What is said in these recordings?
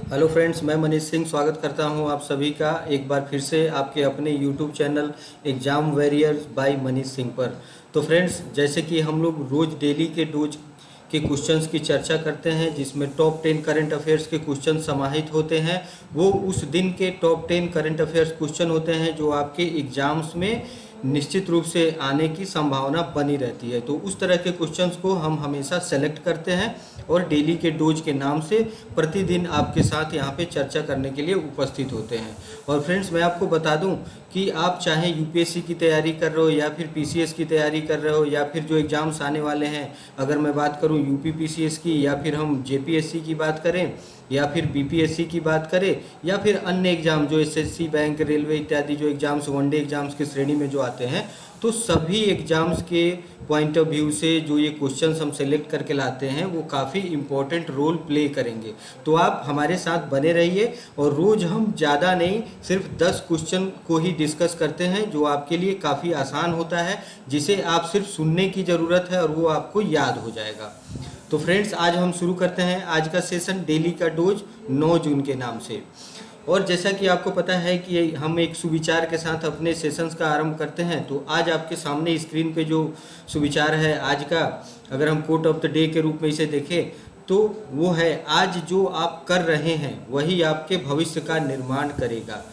Hello friends, मैं मनीष सिंह स्वागत करता हूं आप सभी का एक बार फिर से आपके अपने YouTube channel Exam Warriors by Manish Singh पर। तो फ्रेंड्स, जैसे कि हम लोग रोज़ डेली के डोज के क्वेश्चंस की चर्चा करते हैं जिसमें टॉप 10 करंट अफेयर्स के क्वेश्चन समाहित होते हैं। वो उस दिन के टॉप 10 करंट अफेयर्स क्वेश्चन होते हैं जो आपके एग्ज़ाम्स में निश्चित रूप से आने की संभावना बनी रहती है। तो उस तरह के क्वेश्चंस को हम हमेशा सेलेक्ट करते हैं और डेली के डोज के नाम से प्रतिदिन आपके साथ यहाँ पे चर्चा करने के लिए उपस्थित होते हैं। और फ्रेंड्स, मैं आपको बता दूं कि आप चाहे यूपीएससी की तैयारी कर रहे हो या फिर पीसीएस की तैयारी कर रहे हो या फिर जो एग्ज़ाम्स आने वाले हैं, अगर मैं बात करूं यूपी पीसीएस की या फिर हम जेपीएससी की बात करें या फिर बीपीएससी की बात करें या फिर अन्य एग्ज़ाम जो एसएससी, बैंक, रेलवे इत्यादि जो एग्ज़ाम्स वनडे एग्ज़ाम्स की श्रेणी में जो आते हैं, तो सभी एग्ज़ाम्स के पॉइंट ऑफ व्यू से जो ये क्वेश्चंस हम सेलेक्ट करके लाते हैं वो काफ़ी इम्पोर्टेंट रोल प्ले करेंगे। तो आप हमारे साथ बने रहिए और रोज़ हम ज़्यादा नहीं, सिर्फ 10 क्वेश्चन को ही डिस्कस करते हैं जो आपके लिए काफ़ी आसान होता है, जिसे आप सिर्फ सुनने की ज़रूरत है और वो आपको याद हो जाएगा। तो फ्रेंड्स, आज हम शुरू करते हैं आज का सेशन डेली का डोज 9 जून के नाम से। और जैसा कि आपको पता है कि हम एक सुविचार के साथ अपने सेशंस का आरंभ करते हैं, तो आज आपके सामने स्क्रीन पे जो सुविचार है आज का, अगर हम कोट ऑफ द डे के रूप में इसे देखें तो वो है, आज जो आप कर रहे हैं वही आपके भविष्य का निर्माण करेगा।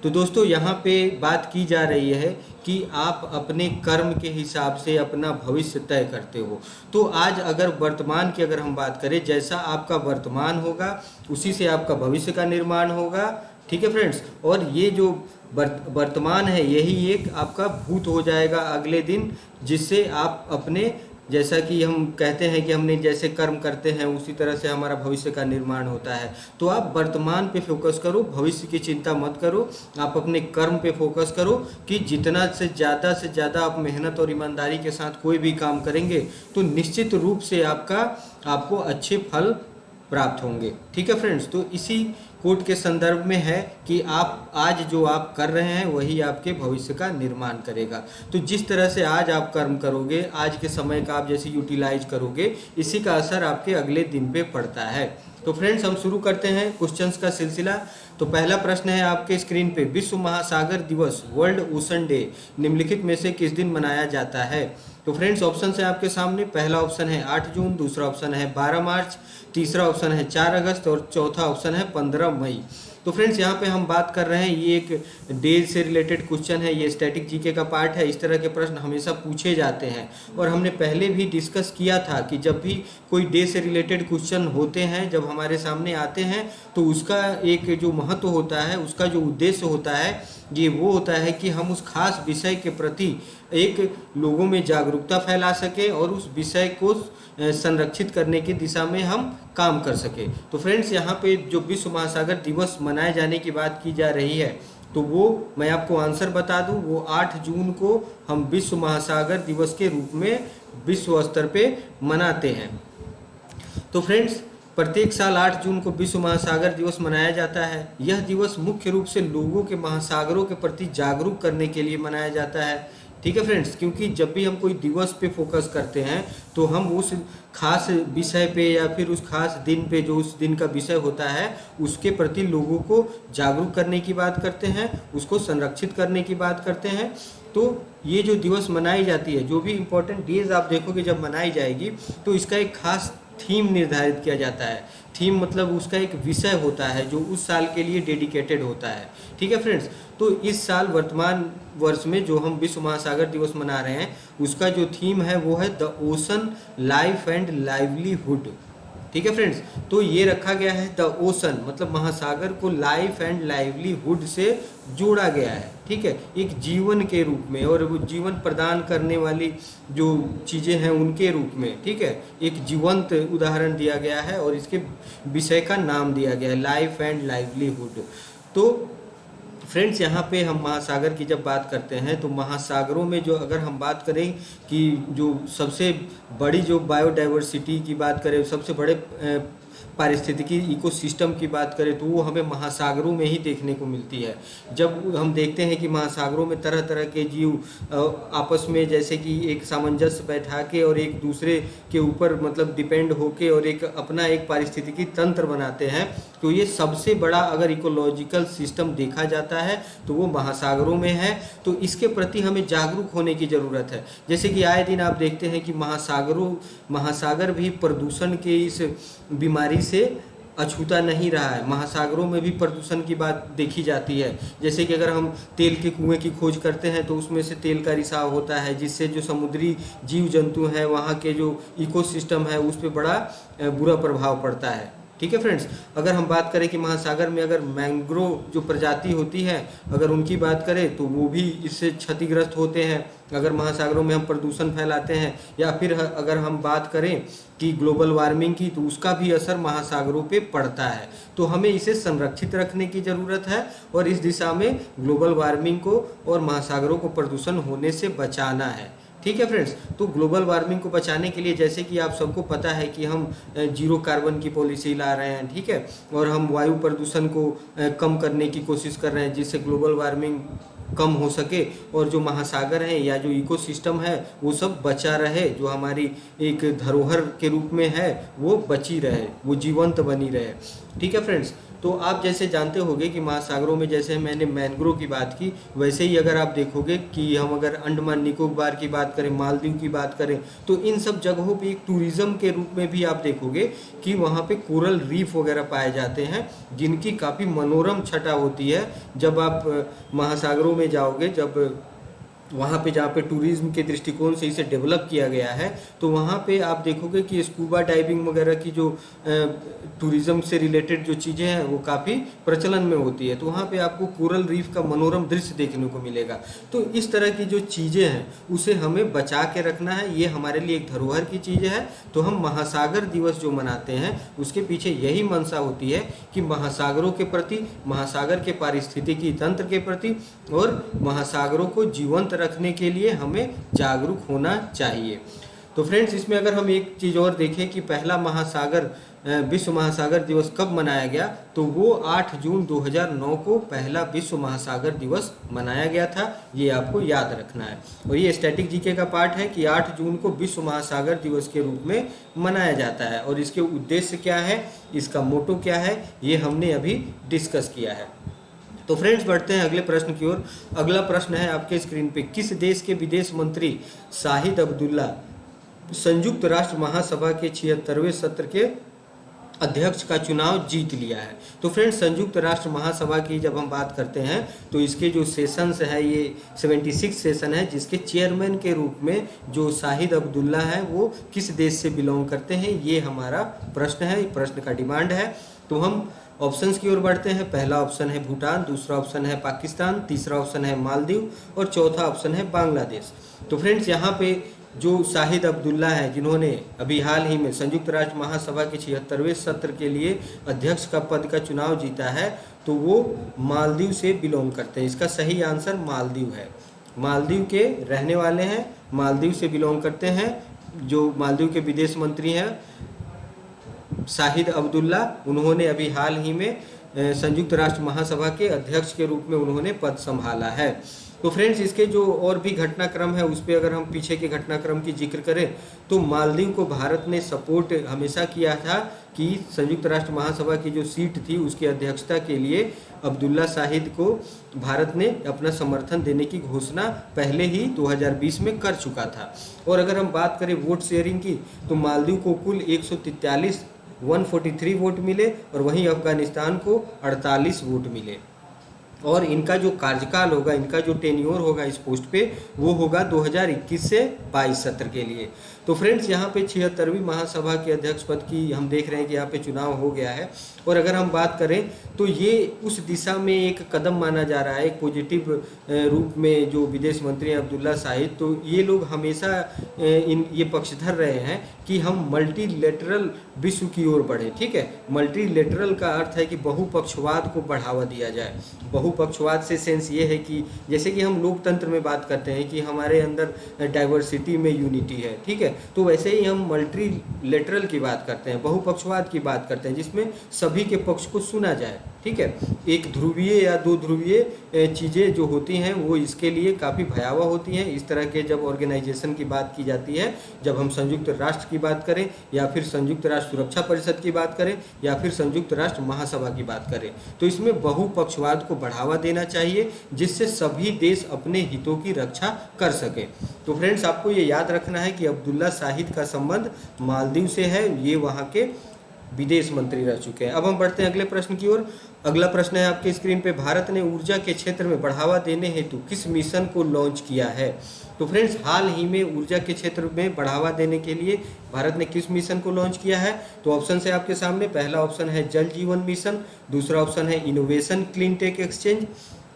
तो दोस्तों, यहाँ पे बात की जा रही है कि आप अपने कर्म के हिसाब से अपना भविष्य तय करते हो। तो आज अगर वर्तमान की अगर हम बात करें, जैसा आपका वर्तमान होगा उसी से आपका भविष्य का निर्माण होगा। ठीक है फ्रेंड्स, और ये जो वर्तमान है यही एक आपका भूत हो जाएगा अगले दिन, जिससे आप अपने, जैसा कि हम कहते हैं कि हमने जैसे कर्म करते हैं उसी तरह से हमारा भविष्य का निर्माण होता है। तो आप वर्तमान पे फोकस करो, भविष्य की चिंता मत करो, आप अपने कर्म पे फोकस करो कि जितना से ज़्यादा आप मेहनत और ईमानदारी के साथ कोई भी काम करेंगे तो निश्चित रूप से आपको अच्छे फल प्राप्त होंगे। ठीक है फ्रेंड्स, तो इसी कोट के संदर्भ में है कि आप आज जो आप कर रहे हैं वही आपके भविष्य का निर्माण करेगा। तो जिस तरह से आज आप कर्म करोगे, आज के समय का आप जैसे यूटिलाइज करोगे, इसी का असर आपके अगले दिन पे पड़ता है। तो फ्रेंड्स, हम शुरू करते हैं क्वेश्चंस का सिलसिला। तो पहला प्रश्न है आपके स्क्रीन पे, विश्व महासागर दिवस वर्ल्ड ओशन डे निम्नलिखित में से किस दिन मनाया जाता है? तो फ्रेंड्स, ऑप्शन है आपके सामने। पहला ऑप्शन है 8 जून, दूसरा ऑप्शन है 12 मार्च, तीसरा ऑप्शन है 4 अगस्त और चौथा ऑप्शन है 15 मई। तो फ्रेंड्स, यहाँ पे हम बात कर रहे हैं, ये एक डे से रिलेटेड क्वेश्चन है, ये स्टैटिक जीके का पार्ट है। इस तरह के प्रश्न हमेशा पूछे जाते हैं और हमने पहले भी डिस्कस किया था कि जब भी कोई डे से रिलेटेड क्वेश्चन होते हैं, जब हमारे सामने आते हैं, तो उसका एक जो महत्व होता है, उसका जो उद्देश्य होता है, ये वो होता है कि हम उस खास विषय के प्रति एक लोगों में जागरूकता फैला सके और उस विषय को संरक्षित करने की दिशा में हम काम कर सके। तो फ्रेंड्स, यहाँ पे जो विश्व महासागर दिवस मनाए जाने की बात की जा रही है, तो वो मैं आपको आंसर बता दूं, वो 8 जून को हम विश्व महासागर दिवस के रूप में विश्व स्तर पे मनाते हैं। तो फ्रेंड्स, प्रत्येक साल 8 जून को विश्व महासागर दिवस मनाया जाता है। यह दिवस मुख्य रूप से लोगों के महासागरों के प्रति जागरूक करने के लिए मनाया जाता है। ठीक है फ्रेंड्स, क्योंकि जब भी हम कोई दिवस पे फोकस करते हैं तो हम उस खास विषय पे या फिर उस खास दिन पे, जो उस दिन का विषय होता है, उसके प्रति लोगों को जागरूक करने की बात करते हैं, उसको संरक्षित करने की बात करते हैं। तो ये जो दिवस मनाई जाती है, जो भी इम्पोर्टेंट डेज आप देखोगे जब मनाई जाएगी, तो इसका एक खास थीम निर्धारित किया जाता है। थीम मतलब उसका एक विषय होता है जो उस साल के लिए डेडिकेटेड होता है। ठीक है फ्रेंड्स, तो इस साल वर्तमान वर्ष में जो हम विश्व महासागर दिवस मना रहे हैं, उसका जो थीम है वो है the ocean life and livelihood. ठीक है फ्रेंड्स, तो ये रखा गया है द ओशन, मतलब महासागर को लाइफ एंड लाइवलीहुड से जोड़ा गया है। ठीक है, एक जीवन के रूप में और वो जीवन प्रदान करने वाली जो चीज़ें हैं उनके रूप में। ठीक है, एक जीवंत उदाहरण दिया गया है और इसके विषय का नाम दिया गया है लाइफ एंड लाइवलीहुड। तो फ्रेंड्स, यहाँ पे हम महासागर की जब बात करते हैं तो महासागरों में जो अगर हम बात करें कि जो सबसे बड़ी जो बायोडाइवर्सिटी की बात करें, सबसे बड़े पारिस्थितिकी इकोसिस्टम की बात करें तो वो हमें महासागरों में ही देखने को मिलती है। जब हम देखते हैं कि महासागरों में तरह तरह के जीव आपस में जैसे कि एक सामंजस्य बैठा के और एक दूसरे के ऊपर मतलब डिपेंड होके और एक अपना एक पारिस्थितिकी तंत्र बनाते हैं, तो ये सबसे बड़ा अगर इकोलॉजिकल सिस्टम देखा जाता है तो वो महासागरों में है। तो इसके प्रति हमें जागरूक होने की ज़रूरत है। जैसे कि आए दिन आप देखते हैं कि महासागर भी प्रदूषण के इस बीमारी से अछूता नहीं रहा है। महासागरों में भी प्रदूषण की बात देखी जाती है। जैसे कि अगर हम तेल के कुएं की खोज करते हैं तो उसमें से तेल का रिसाव होता है, जिससे जो समुद्री जीव जंतु हैं, वहाँ के जो इकोसिस्टम है उस पर बड़ा बुरा प्रभाव पड़ता है। ठीक है फ्रेंड्स, अगर हम बात करें कि महासागर में अगर मैंग्रोव जो प्रजाति होती है अगर उनकी बात करें तो वो भी इससे क्षतिग्रस्त होते हैं अगर महासागरों में हम प्रदूषण फैलाते हैं। या फिर अगर हम बात करें कि ग्लोबल वार्मिंग की, तो उसका भी असर महासागरों पे पड़ता है। तो हमें इसे संरक्षित रखने की ज़रूरत है और इस दिशा में ग्लोबल वार्मिंग को और महासागरों को प्रदूषण होने से बचाना है। ठीक है फ्रेंड्स, तो ग्लोबल वार्मिंग को बचाने के लिए जैसे कि आप सबको पता है कि हम जीरो कार्बन की पॉलिसी ला रहे हैं, ठीक है, और हम वायु प्रदूषण को कम करने की कोशिश कर रहे हैं जिससे ग्लोबल वार्मिंग कम हो सके और जो महासागर हैं या जो इकोसिस्टम है वो सब बचा रहे, जो हमारी एक धरोहर के रूप में है वो बची रहे, वो जीवंत बनी रहे। ठीक है फ्रेंड्स, तो आप जैसे जानते होंगे कि महासागरों में जैसे मैंने मैंग्रोव की बात की, वैसे ही अगर आप देखोगे कि हम अगर अंडमान निकोबार की बात करें, मालदीव की बात करें, तो इन सब जगहों पे एक टूरिज्म के रूप में भी आप देखोगे कि वहाँ पे कोरल रीफ वगैरह पाए जाते हैं जिनकी काफ़ी मनोरम छटा होती है। जब आप महासागरों में जाओगे, जब वहाँ पे जहाँ पे टूरिज्म के दृष्टिकोण से इसे डेवलप किया गया है, तो वहाँ पे आप देखोगे कि स्कूबा डाइविंग वगैरह की जो टूरिज्म से रिलेटेड जो चीज़ें हैं वो काफ़ी प्रचलन में होती है। तो वहाँ पे आपको कोरल रीफ का मनोरम दृश्य देखने को मिलेगा। तो इस तरह की जो चीज़ें हैं उसे हमें बचा के रखना है, ये हमारे लिए एक धरोहर की चीज़ है। तो हम महासागर दिवस जो मनाते हैं उसके पीछे यही मंशा होती है कि महासागरों के प्रति, महासागर के पारिस्थितिकी तंत्र के प्रति और महासागरों को जीवंत रखने के लिए हमें जागरूक होना चाहिए। तो फ्रेंड्स, इसमें अगर हम एक चीज़ और देखें कि पहला विश्व महासागर दिवस कब मनाया गया, तो वो 8 जून 2009 को पहला विश्व महासागर दिवस मनाया गया था। ये आपको याद रखना है और ये स्टैटिक जीके का पार्ट है कि 8 जून को विश्व महासागर दिवस के रूप में मनाया जाता है। और इसके उद्देश्य क्या है, इसका मोटो क्या है, ये हमने अभी डिस्कस किया है। तो फ्रेंड्स, बढ़ते हैं अगले प्रश्न की ओर। अगला प्रश्न है आपके स्क्रीन पे, किस देश के विदेश मंत्री शाहिद अब्दुल्ला संयुक्त राष्ट्र महासभा के 76वें सत्र के अध्यक्ष का चुनाव जीत लिया है? तो फ्रेंड्स, संयुक्त राष्ट्र महासभा की जब हम बात करते हैं तो इसके जो सेशंस है ये 76 सेशन है, जिसके चेयरमैन के रूप में जो शाहिद अब्दुल्ला है वो किस देश से बिलोंग करते हैं, ये हमारा प्रश्न है, प्रश्न का डिमांड है। तो हम ऑप्शंस की ओर बढ़ते हैं। पहला ऑप्शन है भूटान, दूसरा ऑप्शन है पाकिस्तान, तीसरा ऑप्शन है मालदीव और चौथा ऑप्शन है बांग्लादेश। तो फ्रेंड्स, यहाँ पे जो शाहिद अब्दुल्ला है जिन्होंने अभी हाल ही में संयुक्त राष्ट्र महासभा के 76वें सत्र के लिए अध्यक्ष का पद का चुनाव जीता है, तो वो मालदीव से बिलोंग करते हैं। इसका सही आंसर मालदीव है। मालदीव के रहने वाले हैं, मालदीव से बिलोंग करते हैं। जो मालदीव के विदेश मंत्री हैं शाहिद अब्दुल्ला, उन्होंने अभी हाल ही में संयुक्त राष्ट्र महासभा के अध्यक्ष के रूप में उन्होंने पद संभाला है। तो फ्रेंड्स, इसके जो और भी घटनाक्रम है उस पर अगर हम पीछे के घटनाक्रम की जिक्र करें तो मालदीव को भारत ने सपोर्ट हमेशा किया था कि संयुक्त राष्ट्र महासभा की जो सीट थी उसकी अध्यक्षता के लिए अब्दुल्ला शाहिद को भारत ने अपना समर्थन देने की घोषणा पहले ही 2020 में कर चुका था। और अगर हम बात करें वोट शेयरिंग की तो मालदीव को कुल 143 वोट मिले और वहीं अफगानिस्तान को 48 वोट मिले। और इनका जो कार्यकाल होगा, इनका जो टेन्योर होगा इस पोस्ट पे, वो होगा 2021 से 22 सत्र के लिए। तो फ्रेंड्स, यहाँ पे 76वीं महासभा के अध्यक्ष पद की हम देख रहे हैं कि यहाँ पे चुनाव हो गया है। और अगर हम बात करें तो ये उस दिशा में एक कदम माना जा रहा है, एक पॉजिटिव रूप में जो विदेश मंत्री हैं अब्दुल्ला शाहिद, तो ये लोग हमेशा ये पक्षधर रहे हैं कि हम मल्टीलेटरल विश्व की ओर बढ़े। ठीक है, मल्टीलेटरल का अर्थ है कि बहुपक्षवाद को बढ़ावा दिया जाए। बहुपक्षवाद से सेंस ये है कि जैसे कि हम लोकतंत्र में बात करते हैं कि हमारे अंदर डाइवर्सिटी में यूनिटी है, ठीक है, तो वैसे ही हम मल्टीलेटरल की बात करते हैं, बहुपक्षवाद की बात करते हैं, जिसमें सभी के पक्ष को सुना जाए। ठीक है, एक ध्रुवीय या दो ध्रुवीय चीज़ें जो होती हैं वो इसके लिए काफ़ी भयावह होती हैं। इस तरह के जब ऑर्गेनाइजेशन की बात की जाती है, जब हम संयुक्त राष्ट्र की बात करें या फिर संयुक्त राष्ट्र सुरक्षा परिषद की बात करें या फिर संयुक्त राष्ट्र महासभा की बात करें, तो इसमें बहुपक्षवाद को बढ़ावा देना चाहिए, जिससे सभी देश अपने हितों की रक्षा कर सके। तो फ्रेंड्स, आपको ये याद रखना है कि अब्दुल्ला शाहिद का संबंध मालदीव से है, ये वहाँ के विदेश मंत्री रह चुके हैं। अब हम बढ़ते हैं अगले प्रश्न की ओर। अगला प्रश्न है आपके स्क्रीन पे, भारत ने ऊर्जा के क्षेत्र में बढ़ावा देने हेतु किस मिशन को लॉन्च किया है? तो फ्रेंड्स, हाल ही में ऊर्जा के क्षेत्र में बढ़ावा देने के लिए भारत ने किस मिशन को लॉन्च किया है? तो ऑप्शन है आपके सामने। पहला ऑप्शन है जल जीवन मिशन, दूसरा ऑप्शन है इनोवेशन क्लीन टेक एक्सचेंज,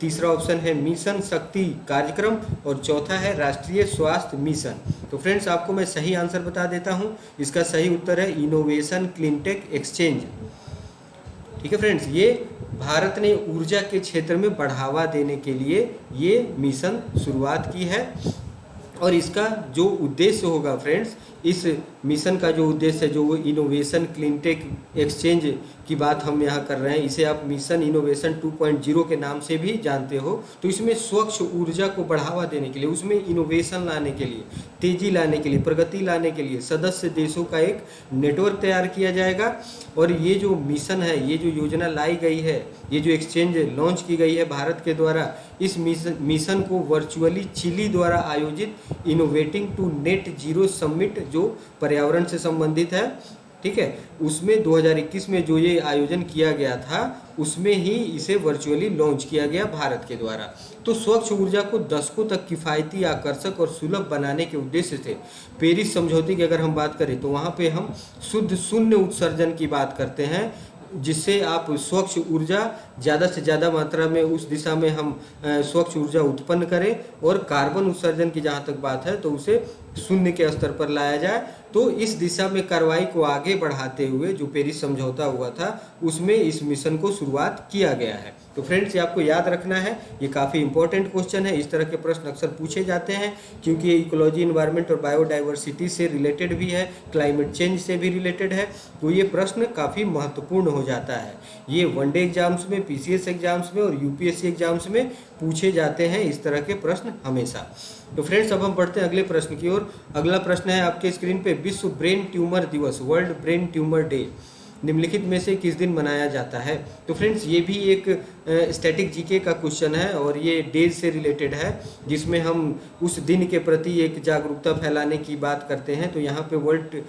तीसरा ऑप्शन है मिशन शक्ति कार्यक्रम और चौथा है राष्ट्रीय स्वास्थ्य मिशन। तो फ्रेंड्स, आपको मैं सही आंसर बता देता हूं, इसका सही उत्तर है इनोवेशन क्लीनटेक एक्सचेंज। ठीक है फ्रेंड्स, ये भारत ने ऊर्जा के क्षेत्र में बढ़ावा देने के लिए ये मिशन शुरुआत की है। और इसका जो उद्देश्य होगा फ्रेंड्स, इस मिशन का जो उद्देश्य है, जो वो इनोवेशन क्लीनटेक एक्सचेंज की बात हम यहाँ कर रहे हैं, इसे आप मिशन इनोवेशन 2.0 के नाम से भी जानते हो। तो इसमें स्वच्छ ऊर्जा को बढ़ावा देने के लिए, उसमें इनोवेशन लाने के लिए, तेजी लाने के लिए, प्रगति लाने के लिए सदस्य देशों का एक नेटवर्क तैयार किया जाएगा। और ये जो मिशन है, ये जो योजना लाई गई है, ये जो एक्सचेंज लॉन्च की गई है भारत के द्वारा, इस मिशन को वर्चुअली चिली द्वारा आयोजित innovating to net zero summit जो पर्यावरण से संबंधित है, ठीक है, उसमें 2021 में जो ये आयोजन किया गया था, उसमें ही इसे वर्चुअली लॉन्च किया गया भारत के द्वारा। तो स्वच्छ ऊर्जा को दशकों तक किफ़ायती, आकर्षक और सुलभ बनाने के उद्देश्य से पेरिस समझौते की अगर हम बात करें तो वहाँ पे हम शुद्ध शून्य उत्सर्जन की बात करते हैं, जिससे आप स्वच्छ ऊर्जा ज़्यादा से ज़्यादा मात्रा में उस दिशा में हम स्वच्छ ऊर्जा उत्पन्न करें, और कार्बन उत्सर्जन की जहाँ तक बात है तो उसे शून्य के स्तर पर लाया जाए। तो इस दिशा में कार्रवाई को आगे बढ़ाते हुए जो पेरिस समझौता हुआ था, उसमें इस मिशन को शुरुआत किया गया है। तो फ्रेंड्स, ये आपको याद रखना है, ये काफ़ी इंपॉर्टेंट क्वेश्चन है। इस तरह के प्रश्न अक्सर पूछे जाते हैं, क्योंकि ये इकोलॉजी, इन्वायरमेंट और बायोडाइवर्सिटी से रिलेटेड भी है, क्लाइमेट चेंज से भी रिलेटेड है। तो ये प्रश्न काफ़ी महत्वपूर्ण हो जाता है। ये वनडे एग्जाम्स में, पीसीएस एग्जाम्स में और यूपीएससी एग्जाम्स में पूछे जाते हैं इस तरह के प्रश्न हमेशा। तो फ्रेंड्स, अब हम बढ़ते हैं अगले प्रश्न की ओर। अगला प्रश्न है आपके स्क्रीन पे, विश्व ब्रेन ट्यूमर दिवस, वर्ल्ड ब्रेन ट्यूमर डे, निम्नलिखित में से किस दिन मनाया जाता है? तो फ्रेंड्स, ये भी एक स्टैटिक जीके का क्वेश्चन है और ये डेज से रिलेटेड है, जिसमें हम उस दिन के प्रति एक जागरूकता फैलाने की बात करते हैं। तो यहाँ पे वर्ल्ड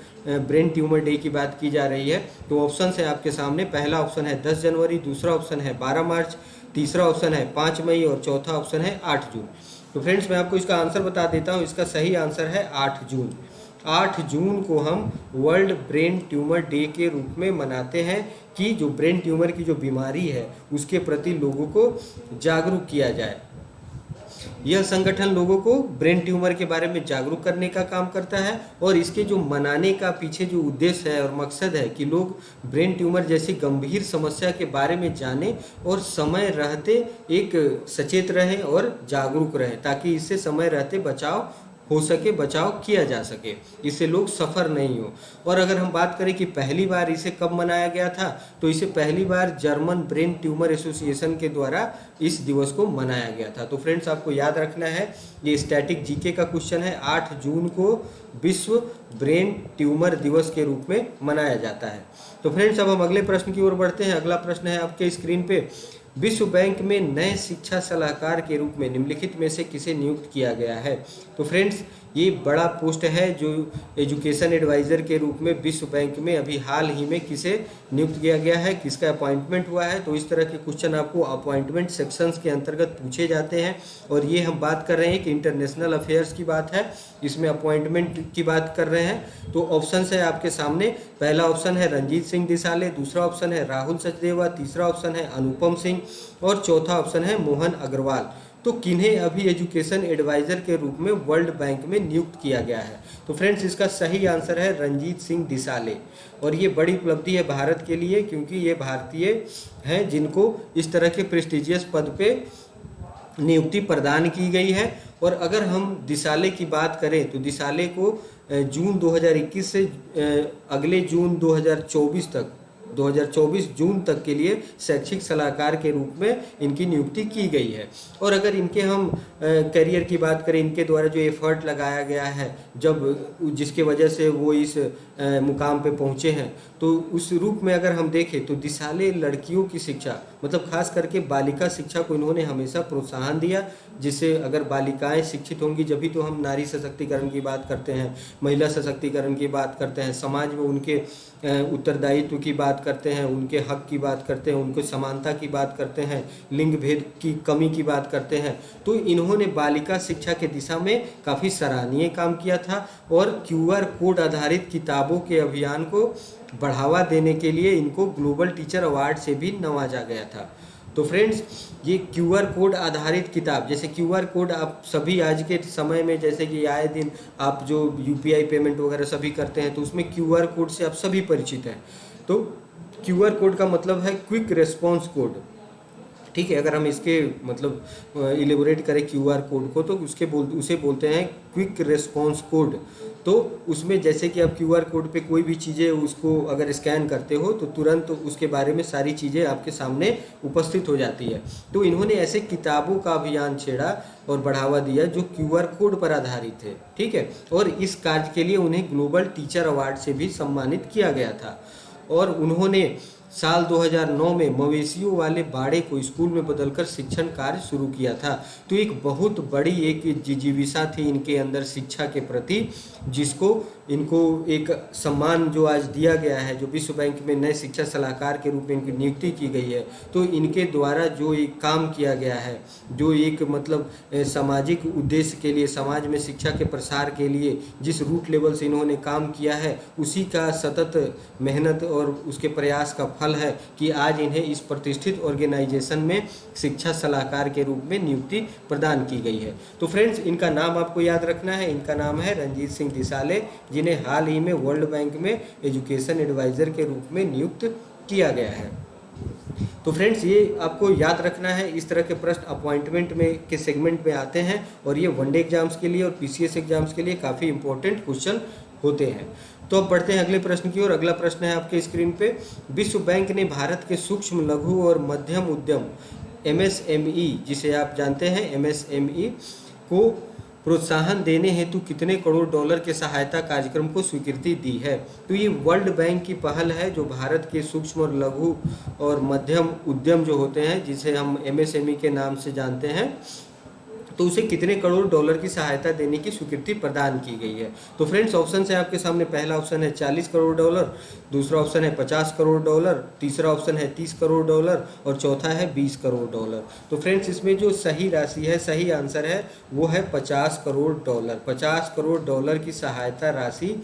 ब्रेन ट्यूमर डे की बात की जा रही है। तो ऑप्शन है आपके सामने। पहला ऑप्शन है 10 जनवरी, दूसरा ऑप्शन है 12 मार्च, तीसरा ऑप्शन है 5 मई और चौथा ऑप्शन है 8 जून। तो फ्रेंड्स, मैं आपको इसका आंसर बता देता हूँ। इसका सही आंसर है 8 जून। 8 जून को हम वर्ल्ड ब्रेन ट्यूमर डे के रूप में मनाते हैं कि जो ब्रेन ट्यूमर की जो बीमारी है उसके प्रति लोगों को जागरूक किया जाए। यह संगठन लोगों को ब्रेन ट्यूमर के बारे में जागरूक करने का काम करता है, और इसके जो मनाने का पीछे जो उद्देश्य है और मकसद है कि लोग ब्रेन ट्यूमर जैसी गंभीर समस्या के बारे में जानें और समय रहते एक सचेत रहें और जागरूक रहें, ताकि इससे समय रहते बचाव हो सके, बचाव किया जा सके, इससे लोग सफ़र नहीं हो। और अगर हम बात करें कि पहली बार इसे कब मनाया गया था, तो इसे पहली बार जर्मन ब्रेन ट्यूमर एसोसिएशन के द्वारा इस दिवस को मनाया गया था। तो फ्रेंड्स, आपको याद रखना है, ये स्टैटिक जीके का क्वेश्चन है। 8 जून को विश्व ब्रेन ट्यूमर दिवस के रूप में मनाया जाता है। तो फ्रेंड्स, अब हम अगले प्रश्न की ओर बढ़ते हैं। अगला प्रश्न है आपके स्क्रीन पे, विश्व बैंक में नए शिक्षा सलाहकार के रूप में निम्नलिखित में से किसे नियुक्त किया गया है? तो फ्रेंड्स, ये बड़ा पोस्ट है जो एजुकेशन एडवाइज़र के रूप में विश्व बैंक में अभी हाल ही में किसे नियुक्त किया गया है, किसका अपॉइंटमेंट हुआ है। तो इस तरह के क्वेश्चन आपको अपॉइंटमेंट सेक्शंस के अंतर्गत पूछे जाते हैं, और ये हम बात कर रहे हैं कि इंटरनेशनल अफेयर्स की बात है, इसमें अपॉइंटमेंट की बात कर रहे हैं। तो ऑप्शन है आपके सामने। पहला ऑप्शन है रणजीत सिंह दिसाले, दूसरा ऑप्शन है राहुल सचदेवा, तीसरा ऑप्शन है अनुपम सिंह और चौथा ऑप्शन है मोहन अग्रवाल। तो किन्हें अभी एजुकेशन एडवाइज़र के रूप में वर्ल्ड बैंक में नियुक्त किया गया है? तो फ्रेंड्स, इसका सही आंसर है रणजीत सिंह दिसाले। और ये बड़ी उपलब्धि है भारत के लिए, क्योंकि ये भारतीय हैं जिनको इस तरह के प्रेस्टिजियस पद पे नियुक्ति प्रदान की गई है। और अगर हम दिसाले की बात करें तो दिसाले को जून 2021 से अगले जून 2024 तक 2024 जून तक के लिए शैक्षिक सलाहकार के रूप में इनकी नियुक्ति की गई है। और अगर इनके हम करियर की बात करें, इनके द्वारा जो एफर्ट लगाया गया है जिसके वजह से वो इस मुकाम पे पहुँचे हैं, तो उस रूप में अगर हम देखें तो दिसाले लड़कियों की शिक्षा, मतलब खास करके बालिका शिक्षा को इन्होंने हमेशा प्रोत्साहन दिया, जिससे अगर बालिकाएं शिक्षित होंगी जभी तो हम नारी सशक्तिकरण की बात करते हैं, महिला सशक्तिकरण की बात करते हैं, समाज में उनके उत्तरदायित्व की बात करते हैं, उनके हक की बात करते हैं, उनको समानता की बात करते हैं, लिंग भेद की कमी की बात करते हैं। तो इन्होंने बालिका शिक्षा के दिशा में काफ़ी सराहनीय काम किया था और QR कोड आधारित किताबों के अभियान को बढ़ावा देने के लिए इनको ग्लोबल टीचर अवार्ड से भी नवाजा गया था। तो फ्रेंड्स, ये QR कोड आधारित किताब, जैसे QR कोड आप सभी आज के समय में जैसे कि आए दिन आप जो UPI पेमेंट वगैरह सभी करते हैं तो उसमें QR कोड से आप सभी परिचित हैं। तो QR कोड का मतलब है क्विक रिस्पॉन्स कोड, ठीक है। अगर हम इसके मतलब इलेबोरेट करें QR कोड को तो उसे बोलते हैं क्विक रिस्पॉन्स कोड। तो उसमें जैसे कि आप QR कोड पे कोई भी चीज़ें उसको अगर स्कैन करते हो तो तुरंत उसके बारे में सारी चीज़ें आपके सामने उपस्थित हो जाती है। तो इन्होंने ऐसे किताबों का अभियान छेड़ा और बढ़ावा दिया जो QR कोड पर आधारित है, ठीक है। और इस कार्य के लिए उन्हें ग्लोबल टीचर अवार्ड से भी सम्मानित किया गया था। और उन्होंने साल 2009 में मवेशियों वाले बाड़े को स्कूल में बदलकर शिक्षण कार्य शुरू किया था। तो एक बहुत बड़ी एक जिजीविषा थी इनके अंदर शिक्षा के प्रति, जिसको इनको एक सम्मान जो आज दिया गया है, जो विश्व बैंक में नए शिक्षा सलाहकार के रूप में इनकी नियुक्ति की गई है। तो इनके द्वारा जो एक काम किया गया है, जो एक मतलब सामाजिक उद्देश्य के लिए, समाज में शिक्षा के प्रसार के लिए जिस रूट लेवल से इन्होंने काम किया है, उसी का सतत मेहनत और उसके प्रयास का फल है कि आज इन्हें इस प्रतिष्ठित ऑर्गेनाइजेशन में शिक्षा सलाहकार के रूप में नियुक्ति प्रदान की गई है। तो फ्रेंड्स, इनका नाम आपको याद रखना है, इनका नाम है रंजीत सिंह दिसाले, जिन्हें हाल ही में वर्ल्ड बैंक में एजुकेशन एडवाइज़र के रूप में नियुक्त किया गया है। तो फ्रेंड्स, ये आपको याद रखना है, इस तरह के प्रश्न अपॉइंटमेंट में के सेगमेंट में आते हैं और ये वनडे एग्जाम्स के लिए और PCS एग्जाम्स के लिए काफ़ी इंपॉर्टेंट क्वेश्चन होते हैं। तो अब बढ़ते हैं अगले प्रश्न की ओर। अगला प्रश्न है आपके स्क्रीन पे, विश्व बैंक ने भारत के सूक्ष्म, लघु और मध्यम उद्यम MSME, जिसे आप जानते हैं MSME, को प्रोत्साहन देने हेतु कितने करोड़ डॉलर के सहायता कार्यक्रम को स्वीकृति दी है। तो ये वर्ल्ड बैंक की पहल है जो भारत के सूक्ष्म और लघु और मध्यम उद्यम जो होते हैं, जिसे हम MSME के नाम से जानते हैं, तो उसे कितने करोड़ डॉलर की सहायता देने की स्वीकृति प्रदान की गई है। तो फ्रेंड्स, ऑप्शन है आपके सामने, पहला ऑप्शन है 40 करोड़ डॉलर, दूसरा ऑप्शन है 50 करोड़ डॉलर, तीसरा ऑप्शन है 30 करोड़ डॉलर और चौथा है 20 करोड़ डॉलर। तो फ्रेंड्स, इसमें जो सही राशि है, सही आंसर है वो है 50 करोड़ डॉलर। 50 करोड़ डॉलर की सहायता राशि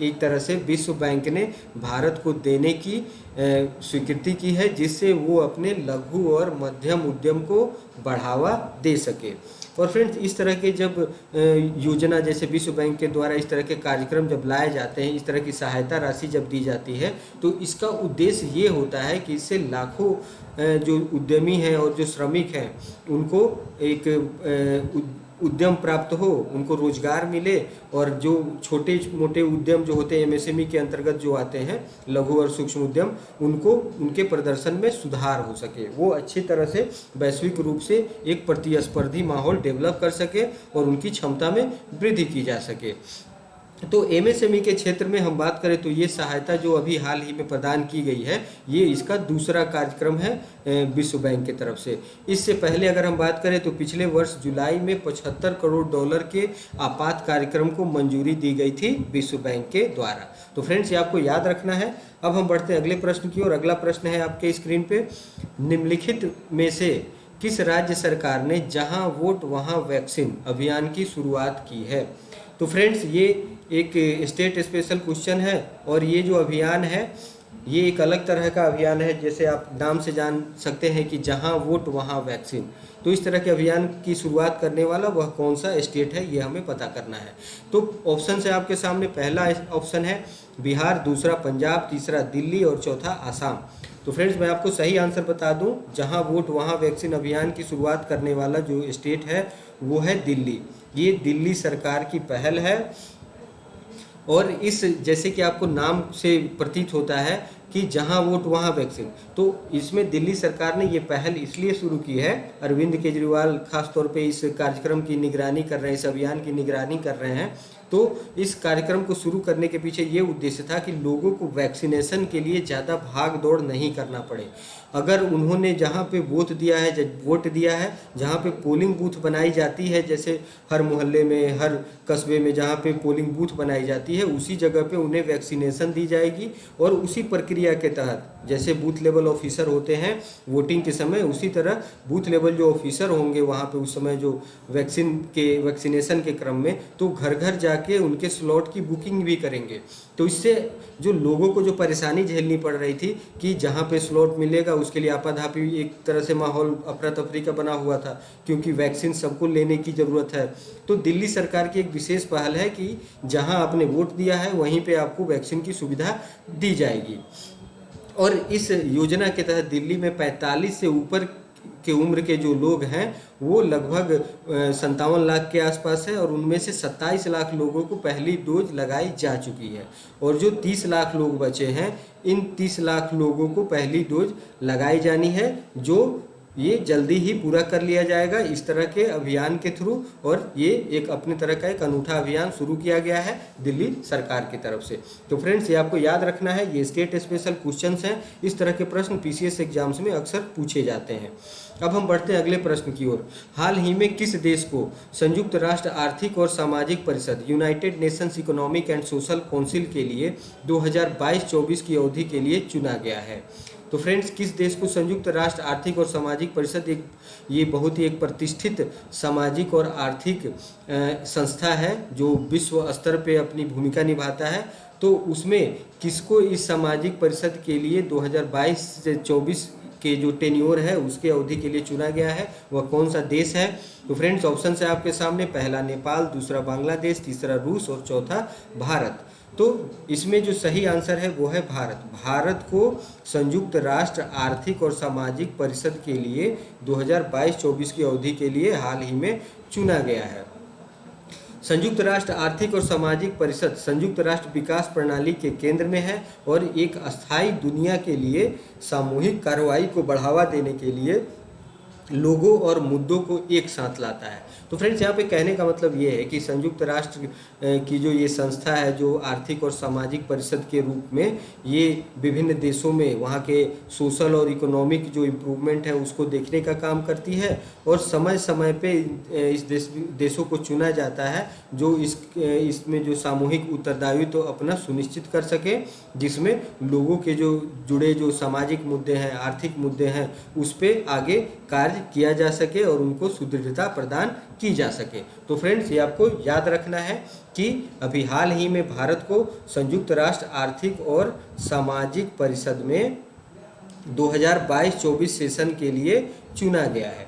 एक तरह से विश्व बैंक ने भारत को देने की स्वीकृति की है, जिससे वो अपने लघु और मध्यम उद्यम को बढ़ावा दे सके। और फ्रेंड्स, इस तरह के जब योजना, जैसे विश्व बैंक के द्वारा इस तरह के कार्यक्रम जब लाए जाते हैं, इस तरह की सहायता राशि जब दी जाती है, तो इसका उद्देश्य ये होता है कि इससे लाखों जो उद्यमी हैं और जो श्रमिक हैं उनको एक उद्यम प्राप्त हो, उनको रोजगार मिले, और जो छोटे मोटे उद्यम जो होते हैं MSME के अंतर्गत जो आते हैं, लघु और सूक्ष्म उद्यम, उनको उनके प्रदर्शन में सुधार हो सके, वो अच्छी तरह से वैश्विक रूप से एक प्रतिस्पर्धी माहौल डेवलप कर सके और उनकी क्षमता में वृद्धि की जा सके। तो MSME के क्षेत्र में हम बात करें तो ये सहायता जो अभी हाल ही में प्रदान की गई है, ये इसका दूसरा कार्यक्रम है विश्व बैंक की तरफ से। इससे पहले अगर हम बात करें तो पिछले वर्ष जुलाई में 75 करोड़ डॉलर के आपात कार्यक्रम को मंजूरी दी गई थी विश्व बैंक के द्वारा। तो फ्रेंड्स, ये आपको याद रखना है। अब हम बढ़ते हैं अगले प्रश्न की ओर। अगला प्रश्न है आपके स्क्रीन पे, निम्नलिखित में से किस राज्य सरकार ने जहाँ वोट वहाँ वैक्सीन अभियान की शुरुआत की है। तो फ्रेंड्स, ये एक स्टेट स्पेशल क्वेश्चन है और ये जो अभियान है ये एक अलग तरह का अभियान है, जैसे आप नाम से जान सकते हैं कि जहां वोट वहां वैक्सीन। तो इस तरह के अभियान की शुरुआत करने वाला वह कौन सा स्टेट है, ये हमें पता करना है। तो ऑप्शन है आपके सामने, पहला ऑप्शन है बिहार, दूसरा पंजाब, तीसरा दिल्ली और चौथा आसाम। तो फ्रेंड्स, मैं आपको सही आंसर बता दूं, जहां वोट वहां वैक्सीन अभियान की शुरुआत करने वाला जो स्टेट है वो है दिल्ली। ये दिल्ली सरकार की पहल है और इस जैसे कि आपको नाम से प्रतीत होता है कि जहां वोट वहां वैक्सीन, तो इसमें दिल्ली सरकार ने ये पहल इसलिए शुरू की है, अरविंद केजरीवाल खास तौर पे इस कार्यक्रम की निगरानी कर रहे हैं, इस अभियान की निगरानी कर रहे हैं। तो इस कार्यक्रम को शुरू करने के पीछे ये उद्देश्य था कि लोगों को वैक्सीनेशन के लिए ज़्यादा भाग दौड़ नहीं करना पड़े। अगर उन्होंने जहाँ पे वोट दिया है, जहाँ पे पोलिंग बूथ बनाई जाती है, जैसे हर मोहल्ले में, हर कस्बे में जहाँ पे पोलिंग बूथ बनाई जाती है, उसी जगह पे उन्हें वैक्सीनेशन दी जाएगी। और उसी प्रक्रिया के तहत जैसे बूथ लेवल ऑफिसर होते हैं वोटिंग के समय, उसी तरह बूथ लेवल जो ऑफिसर होंगे वहाँ पे उस समय जो वैक्सीनेशन के क्रम में, तो घर घर जाके उनके स्लॉट की बुकिंग भी करेंगे। तो इससे जो लोगों को जो परेशानी झेलनी पड़ रही थी कि जहाँ पे स्लॉट मिलेगा उसके लिए आपाधापी एक तरह से माहौल अफरा तफरी का बना हुआ था, क्योंकि वैक्सीन सबको लेने की ज़रूरत है। तो दिल्ली सरकार की एक विशेष पहल है कि जहाँ आपने वोट दिया है वहीं पे आपको वैक्सीन की सुविधा दी जाएगी। और इस योजना के तहत दिल्ली में 45 से ऊपर के उम्र के जो लोग हैं वो लगभग 57 लाख के आसपास है, और उनमें से 27 लाख लोगों को पहली डोज लगाई जा चुकी है। और जो 30 लाख लोग बचे हैं, इन 30 लाख लोगों को पहली डोज लगाई जानी है, जो ये जल्दी ही पूरा कर लिया जाएगा इस तरह के अभियान के थ्रू। और ये एक अपने तरह का एक अनूठा अभियान शुरू किया गया है दिल्ली सरकार की तरफ से। तो फ्रेंड्स, ये आपको याद रखना है, ये स्टेट स्पेशल क्वेश्चंस हैं। इस तरह के प्रश्न पीसीएस एग्जाम्स में अक्सर पूछे जाते हैं। अब हम बढ़ते हैं अगले प्रश्न की ओर। हाल ही में किस देश को संयुक्त राष्ट्र आर्थिक और सामाजिक परिषद United Nations economic and social council के लिए 2022-24 की अवधि के लिए चुना गया है? तो फ्रेंड्स, किस देश को संयुक्त राष्ट्र आर्थिक और सामाजिक परिषद, ये बहुत ही एक प्रतिष्ठित सामाजिक और आर्थिक संस्था है जो विश्व स्तर पे अपनी भूमिका निभाता है। तो उसमें किसको इस सामाजिक परिषद के लिए 2022 से 24 के जो टेन्योर है उसके अवधि के लिए चुना गया है, वह कौन सा देश है? तो फ्रेंड्स, ऑप्शन है आपके सामने, पहला नेपाल, दूसरा बांग्लादेश, तीसरा रूस और चौथा भारत। तो इसमें जो सही आंसर है वो है भारत। भारत को संयुक्त राष्ट्र आर्थिक और सामाजिक परिषद के लिए 2022-24 की अवधि के लिए हाल ही में चुना गया है। संयुक्त राष्ट्र आर्थिक और सामाजिक परिषद संयुक्त राष्ट्र विकास प्रणाली के केंद्र में है और एक अस्थायी दुनिया के लिए सामूहिक कार्रवाई को बढ़ावा देने के लिए लोगों और मुद्दों को एक साथ लाता है। तो फ्रेंड्स, यहाँ पे कहने का मतलब ये है कि संयुक्त राष्ट्र की जो ये संस्था है, जो आर्थिक और सामाजिक परिषद के रूप में ये विभिन्न देशों में वहाँ के सोशल और इकोनॉमिक जो इम्प्रूवमेंट है उसको देखने का काम करती है, और समय समय पे इस देशों को चुना जाता है जो इसमें जो सामूहिक उत्तरदायित्व तो अपना सुनिश्चित कर सके, जिसमें लोगों के जो जुड़े जो सामाजिक मुद्दे हैं, आर्थिक मुद्दे हैं, उस पर आगे कार्य किया जा सके और उनको सुदृढ़ता प्रदान की जा सके। तो फ्रेंड्स, ये आपको याद रखना है कि अभी हाल ही में भारत को संयुक्त राष्ट्र आर्थिक और सामाजिक परिषद में 2022-24 सेशन के लिए चुना गया है।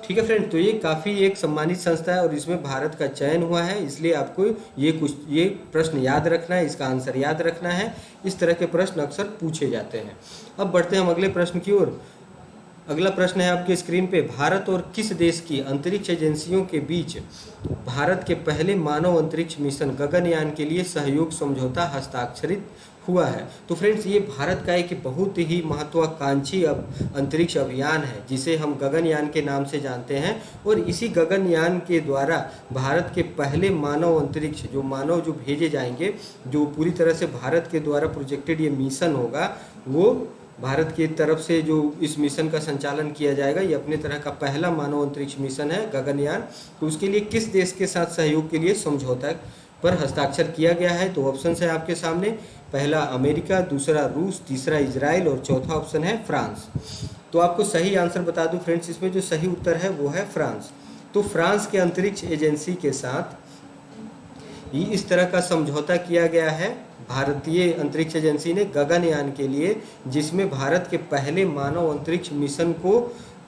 ठीक है फ्रेंड, तो ये काफ़ी एक सम्मानित संस्था है और इसमें भारत का चयन हुआ है, इसलिए आपको ये प्रश्न याद रखना है, इसका आंसर याद रखना है। इस तरह के प्रश्न अक्सर पूछे जाते हैं। अब बढ़ते हैं हम अगले प्रश्न की ओर। अगला प्रश्न है आपके स्क्रीन पे, भारत और किस देश की अंतरिक्ष एजेंसियों के बीच भारत के पहले मानव अंतरिक्ष मिशन गगनयान के लिए सहयोग समझौता हस्ताक्षरित हुआ है? तो फ्रेंड्स, ये भारत का एक बहुत ही महत्वाकांक्षी अंतरिक्ष अभियान है जिसे हम गगनयान के नाम से जानते हैं, और इसी गगनयान के द्वारा भारत के पहले मानव अंतरिक्ष मानव जो भेजे जाएंगे, जो पूरी तरह से भारत के द्वारा प्रोजेक्टेड ये मिशन होगा, वो भारत की तरफ से जो इस मिशन का संचालन किया जाएगा, ये अपने तरह का पहला मानव अंतरिक्ष मिशन है गगनयान। तो उसके लिए किस देश के साथ सहयोग के लिए समझौता पर हस्ताक्षर किया गया है? तो ऑप्शन है आपके सामने, पहला अमेरिका, दूसरा रूस, तीसरा इजराइल और चौथा ऑप्शन है फ्रांस। तो आपको सही आंसर बता दूं फ्रेंड्स, इसमें जो सही उत्तर है वो है फ्रांस। तो फ्रांस के अंतरिक्ष एजेंसी के साथ इस तरह का समझौता किया गया है भारतीय अंतरिक्ष एजेंसी ने गगनयान के लिए, जिसमें भारत के पहले मानव अंतरिक्ष मिशन को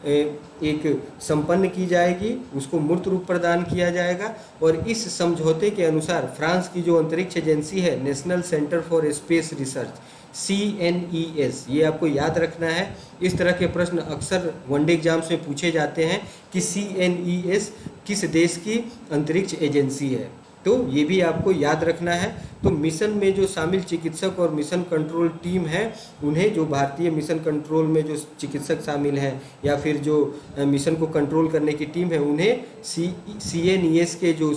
एक संपन्न की जाएगी, उसको मूर्त रूप प्रदान किया जाएगा। और इस समझौते के अनुसार फ्रांस की जो अंतरिक्ष एजेंसी है, national centre for space research, CNES, ये आपको याद रखना है। इस तरह के प्रश्न अक्सर वनडे एग्जाम्स में पूछे जाते हैं कि CNES किस देश की अंतरिक्ष एजेंसी है। तो ये भी आपको याद रखना है। तो मिशन में जो शामिल चिकित्सक और मिशन कंट्रोल टीम है, उन्हें जो भारतीय मिशन कंट्रोल में जो चिकित्सक शामिल हैं या फिर जो मिशन को कंट्रोल करने की टीम है, उन्हें CNES के जो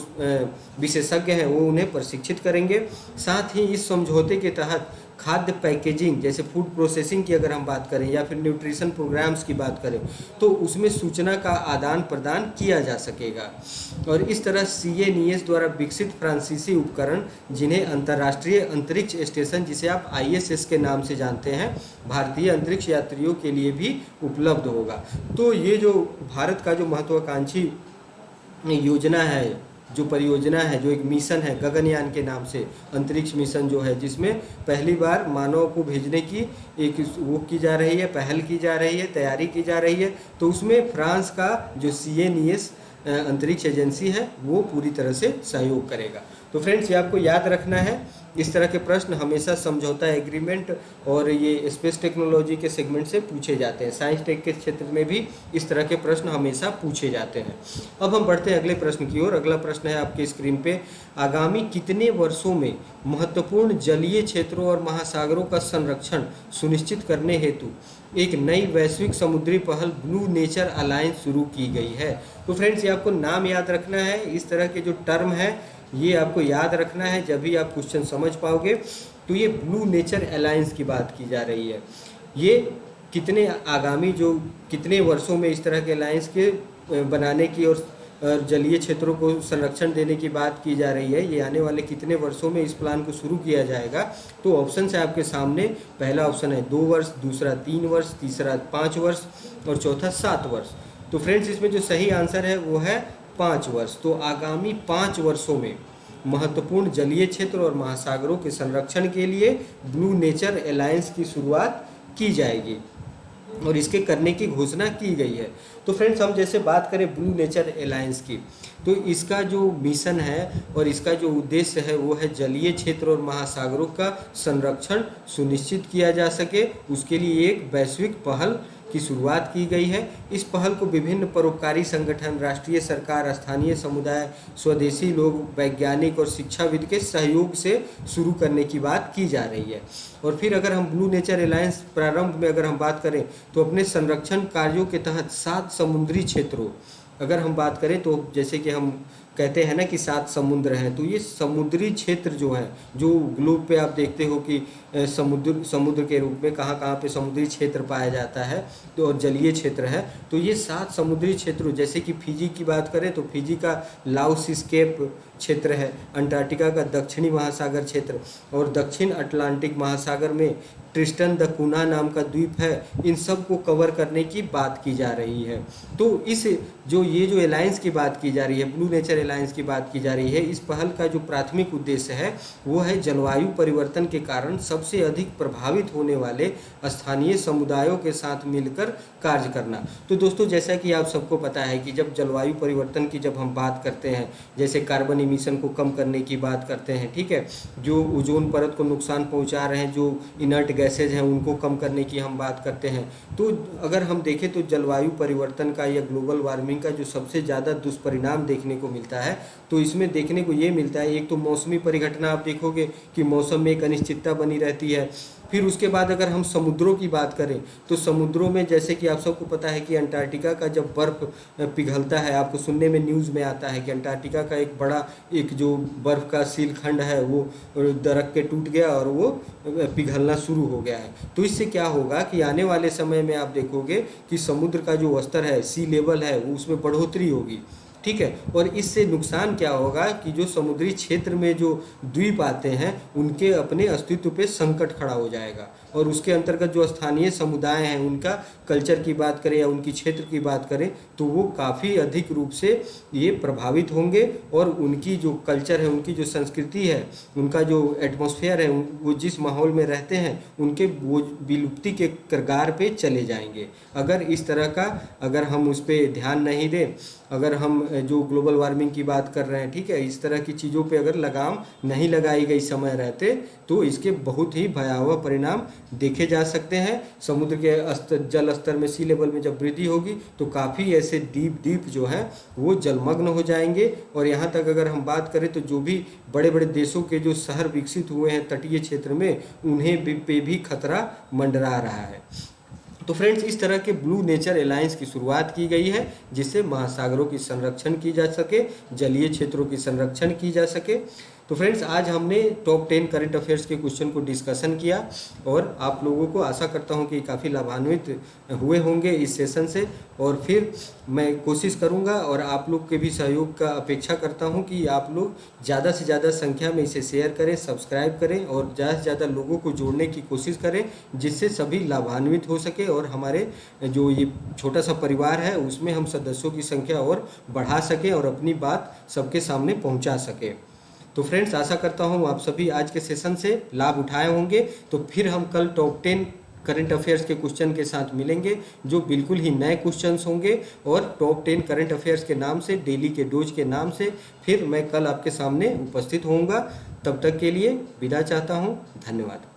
विशेषज्ञ हैं वो उन्हें प्रशिक्षित करेंगे। साथ ही इस समझौते के तहत खाद्य पैकेजिंग जैसे फूड प्रोसेसिंग की अगर हम बात करें या फिर न्यूट्रिशन प्रोग्राम्स की बात करें, तो उसमें सूचना का आदान प्रदान किया जा सकेगा। और इस तरह CNES द्वारा विकसित फ्रांसीसी उपकरण, जिन्हें अंतर्राष्ट्रीय अंतरिक्ष स्टेशन, जिसे आप ISS के नाम से जानते हैं, भारतीय अंतरिक्ष यात्रियों के लिए भी उपलब्ध होगा। तो ये जो भारत का जो महत्वाकांक्षी योजना है, जो परियोजना है, जो एक मिशन है गगनयान के नाम से, अंतरिक्ष मिशन जो है, जिसमें पहली बार मानव को भेजने की एक वो की जा रही है, पहल की जा रही है, तैयारी की जा रही है। तो उसमें फ्रांस का जो CNES अंतरिक्ष एजेंसी है वो पूरी तरह से सहयोग करेगा। तो फ्रेंड्स, ये आपको याद रखना है। इस तरह के प्रश्न हमेशा समझौता एग्रीमेंट और ये स्पेस टेक्नोलॉजी के सेगमेंट से पूछे जाते हैं। साइंस टेक के क्षेत्र में भी इस तरह के प्रश्न हमेशा पूछे जाते हैं। अब हम बढ़ते हैं अगले प्रश्न की ओर। अगला प्रश्न है आपके स्क्रीन पे, आगामी कितने वर्षों में महत्वपूर्ण जलीय क्षेत्रों और महासागरों का संरक्षण सुनिश्चित करने हेतु एक नई वैश्विक समुद्री पहल ब्लू नेचर अलायंस शुरू की गई है? तो फ्रेंड्स, ये आपको नाम याद रखना है। इस तरह के जो टर्म है ये आपको याद रखना है, जब भी आप क्वेश्चन समझ पाओगे। तो ये ब्लू नेचर अलायंस की बात की जा रही है। ये कितने वर्षों में इस तरह के अलायंस के बनाने की और जलीय क्षेत्रों को संरक्षण देने की बात की जा रही है। ये आने वाले कितने वर्षों में इस प्लान को शुरू किया जाएगा? तो ऑप्शन है आपके सामने। पहला ऑप्शन है 2 वर्ष, दूसरा 3 वर्ष, तीसरा 5 वर्ष और चौथा 7 वर्ष। तो फ्रेंड्स, इसमें जो सही आंसर है वो है 5 वर्ष। तो आगामी 5 वर्षों में महत्वपूर्ण जलीय क्षेत्र और महासागरों के संरक्षण के लिए ब्लू नेचर अलायंस की शुरुआत की जाएगी और इसके करने की घोषणा की गई है। तो फ्रेंड्स, हम जैसे बात करें ब्लू नेचर अलायंस की, तो इसका जो मिशन है और इसका जो उद्देश्य है वो है जलीय क्षेत्र और महासागरों का संरक्षण सुनिश्चित किया जा सके, उसके लिए एक वैश्विक पहल की शुरुआत की गई है। इस पहल को विभिन्न परोपकारी संगठन, राष्ट्रीय सरकार, स्थानीय समुदाय, स्वदेशी लोग, वैज्ञानिक और शिक्षाविद के सहयोग से शुरू करने की बात की जा रही है। और फिर अगर हम ब्लू नेचर अलायंस प्रारंभ में अगर हम बात करें तो अपने संरक्षण कार्यों के तहत 7 समुद्री क्षेत्रों, अगर हम बात करें तो जैसे कि हम कहते हैं ना कि 7 समुद्र हैं, तो ये समुद्री क्षेत्र जो है, जो ग्लोब पे आप देखते हो कि समुद्र के रूप में कहाँ कहाँ पे समुद्री क्षेत्र पाया जाता है, तो और जलीय क्षेत्र है। तो ये 7 समुद्री क्षेत्रों, जैसे कि फिजी की बात करें तो फिजी का लाओस स्केप क्षेत्र है, अंटार्कटिका का दक्षिणी महासागर क्षेत्र और दक्षिण अटलांटिक महासागर में ट्रिस्टन द कुना नाम का द्वीप है, इन सब को कवर करने की बात की जा रही है। तो ये जो अलायंस की बात की जा रही है, ब्लू नेचर अलायंस की बात की जा रही है, इस पहल का जो प्राथमिक उद्देश्य है वो है जलवायु परिवर्तन के कारण सबसे अधिक प्रभावित होने वाले स्थानीय समुदायों के साथ मिलकर कार्य करना। तो दोस्तों, जैसा कि आप सबको पता है कि जब जलवायु परिवर्तन की जब हम बात करते हैं, जैसे कार्बन इमिशन को कम करने की बात करते हैं, ठीक है, जो ओजोन परत को नुकसान पहुंचा रहे हैं, जो इनर्ट गैसेज हैं उनको कम करने की हम बात करते हैं। तो अगर हम देखें तो जलवायु परिवर्तन का या ग्लोबल वार्मिंग का जो सबसे ज़्यादा दुष्परिणाम देखने को मिलता है, तो इसमें देखने को ये मिलता है, एक तो मौसमी परिघटना आप देखोगे कि मौसम में एक अनिश्चितता बनी रहती है। फिर उसके बाद अगर हम समुद्रों की बात करें तो समुद्रों में जैसे कि आप सबको पता है कि अंटार्कटिका का जब बर्फ़ पिघलता है, आपको सुनने में न्यूज़ में आता है कि अंटार्कटिका का एक बड़ा एक जो बर्फ़ का शील खंड है वो दरक के टूट गया और वो पिघलना शुरू हो गया है। तो इससे क्या होगा कि आने वाले समय में आप देखोगे कि समुद्र का जो स्तर है, सी लेवल है, वो उसमें बढ़ोतरी होगी, ठीक है। और इससे नुकसान क्या होगा कि जो समुद्री क्षेत्र में जो द्वीप आते हैं उनके अपने अस्तित्व पे संकट खड़ा हो जाएगा और उसके अंतर्गत जो स्थानीय समुदाय हैं उनका कल्चर की बात करें या उनकी क्षेत्र की बात करें तो वो काफ़ी अधिक रूप से ये प्रभावित होंगे और उनकी जो कल्चर है, उनकी जो संस्कृति है, उनका जो एटमॉस्फेयर है, वो जिस माहौल में रहते हैं उनके वो विलुप्ति के कगार पे चले जाएंगे। अगर इस तरह का अगर हम उस पर ध्यान नहीं दें, अगर हम जो ग्लोबल वार्मिंग की बात कर रहे हैं, ठीक है, इस तरह की चीज़ों पे अगर लगाम नहीं लगाई गई समय रहते तो इसके बहुत ही भयावह परिणाम देखे जा सकते हैं। समुद्र के जल स्तर में, सी लेवल में जब वृद्धि होगी तो काफ़ी ऐसे द्वीप जो हैं वो जलमग्न हो जाएंगे। और यहाँ तक अगर हम बात करें तो जो भी बड़े बड़े देशों के जो शहर विकसित हुए हैं तटीय क्षेत्र में, उन्हें पे भी खतरा मंडरा रहा है। तो फ्रेंड्स, इस तरह के ब्लू नेचर अलायंस की शुरुआत की गई है जिससे महासागरों की संरक्षण की जा सके, जलीय क्षेत्रों की संरक्षण की जा सके। तो फ्रेंड्स, आज हमने टॉप 10 करंट अफेयर्स के क्वेश्चन को डिस्कशन किया और आप लोगों को आशा करता हूं कि काफ़ी लाभान्वित हुए होंगे इस सेशन से। और फिर मैं कोशिश करूंगा और आप लोग के भी सहयोग का अपेक्षा करता हूं कि आप लोग ज़्यादा से ज़्यादा संख्या में इसे शेयर करें, सब्सक्राइब करें और ज़्यादा से ज़्यादा लोगों को जोड़ने की कोशिश करें जिससे सभी लाभान्वित हो सके और हमारे जो ये छोटा सा परिवार है उसमें हम सदस्यों की संख्या और बढ़ा सकें और अपनी बात सबके सामने पहुंचा सकें। तो फ्रेंड्स, आशा करता हूँ आप सभी आज के सेशन से लाभ उठाए होंगे। तो फिर हम कल टॉप 10 करंट अफेयर्स के क्वेश्चन के साथ मिलेंगे जो बिल्कुल ही नए क्वेश्चंस होंगे और टॉप 10 करंट अफेयर्स के नाम से, डेली के डोज के नाम से फिर मैं कल आपके सामने उपस्थित होऊंगा। तब तक के लिए विदा चाहता हूँ। धन्यवाद।